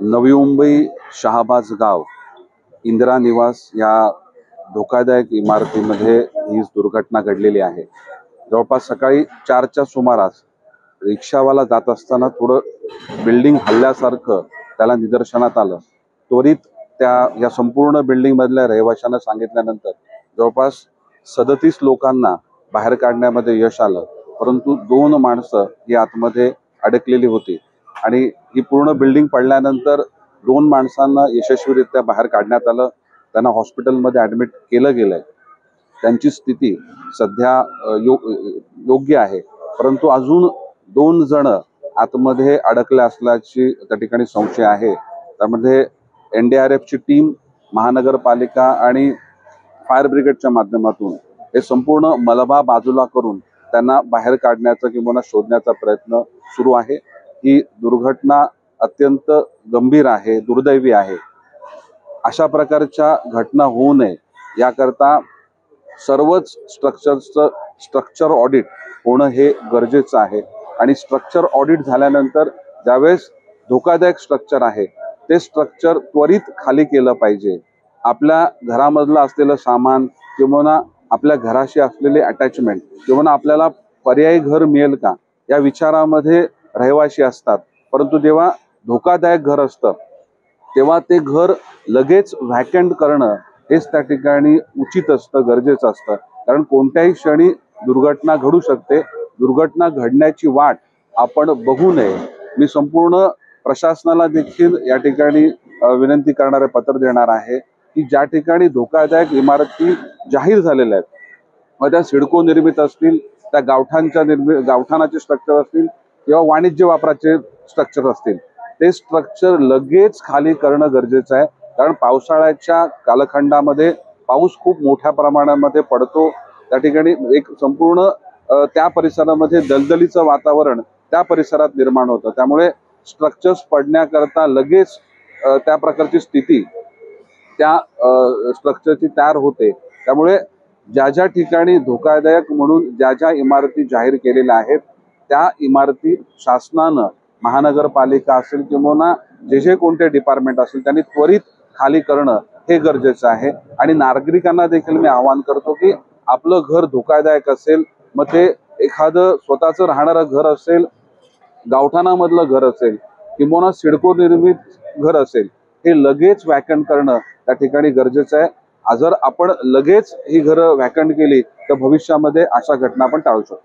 नवी मुंबई शहाबाज गाव इंदिरा निवास या धोकादायक इमारतीमध्ये ही दुर्घटना घडलेली आहे। जवळपास सकाळी 4च्या सुमारास रिक्षावाला जात असताना थोडं बिल्डिंग हल्ल्यासारखं त्याला निदर्शनात आलं। त्वरित या संपूर्ण बिल्डिंग मधल्या रहिवाशांना सांगितल्यानंतर जवळपास 37 लोकांना बाहेर काढण्यामध्ये यश आलं, परंतु 2 माणसं ही आतमध्ये अडकलेली होती आणि ही पूर्ण बिल्डिंग पडल्यानंतर 2 माणसांना यशस्वीरित्या बाहेर काढण्यात आलं। त्यांना हॉस्पिटलमध्ये ॲडमिट केलं गेलंय। त्यांची स्थिती सध्या योग्य आहे, परंतु अजून 2 जण आतमध्ये अडकले असल्याची त्या ठिकाणी संशय आहे। त्यामध्ये NDRFची टीम, महानगरपालिका आणि फायर ब्रिगेडच्या माध्यमातून हे संपूर्ण मलबा बाजूला करून त्यांना बाहेर काढण्याचा किंवा शोधण्याचा प्रयत्न सुरू आहे। ही दुर्घटना अत्यंत गंभीर आहे, दुर्दैवी आहे। अशा प्रकारच्या घटना होऊ नये याकरता सर्वच स्ट्रक्चर ऑडिट होणं हे गरजेचं आहे आणि स्ट्रक्चर ऑडिट झाल्यानंतर ज्यावेळेस धोकादायक स्ट्रक्चर आहे ते स्ट्रक्चर त्वरित खाली केलं पाहिजे। आपल्या घरामधलं असलेलं सामान किंवा आपल्या घराशी असलेले अटॅचमेंट किंवा आपल्याला पर्यायी घर मिळेल का या विचारामध्ये रहिवासी असतात, परंतु जेव्हा धोकादायक घर असतं तेव्हा ते घर लगेच व्हॅकंट करणं हेच त्या ठिकाणी उचित असतं, गरजेचं असतं। कारण कोणत्याही क्षणी दुर्घटना घडू शकते। दुर्घटना घडण्याची वाट आपण बघू नये। मी संपूर्ण प्रशासनाला देखील या ठिकाणी विनंती करणारे पत्र देणार आहे की ज्या ठिकाणी धोकादायक इमारती जाहीर झालेल्या आहेत, मग त्या सिडको निर्मित असतील, त्या गावठाणाचे स्ट्रक्चर असतील किंवा वाणिज्य वापराचे स्ट्रक्चर असतील, ते स्ट्रक्चर लगेच खाली करणं गरजेचं आहे। कारण पावसाळ्याच्या कालखंडामध्ये पाऊस खूप मोठ्या प्रमाणामध्ये पडतो। त्या ठिकाणी एक संपूर्ण त्या परिसरामध्ये दलदलीचं वातावरण त्या परिसरात निर्माण होतं। त्यामुळे स्ट्रक्चर्स पडण्याकरता लगेच त्या प्रकारची स्थिती त्या स्ट्रक्चरची तयार होते। त्यामुळे ज्या ठिकाणी धोकादायक म्हणून ज्या इमारती जाहीर केलेल्या आहेत त्या इमारती शासनानं, महानगरपालिका असेल किंवा जे कोणते डिपार्टमेंट असेल त्यांनी त्वरित खाली करणं हे गरजेचं आहे। आणि नागरिकांना देखील मी आवाहन करतो की आपलं घर धोकादायक असेल, मग ते एखादं स्वतःचं राहणारं घर असेल, गावठाणामधलं घर असेल किंवा सिडको निर्मित घर असेल, हे लगेच व्हॅकंट करणं त्या ठिकाणी गरजेचं आहे। जर आपण लगेच ही घरं व्हॅकंट केली तर भविष्यामध्ये अशा घटना आपण टाळू शकतो।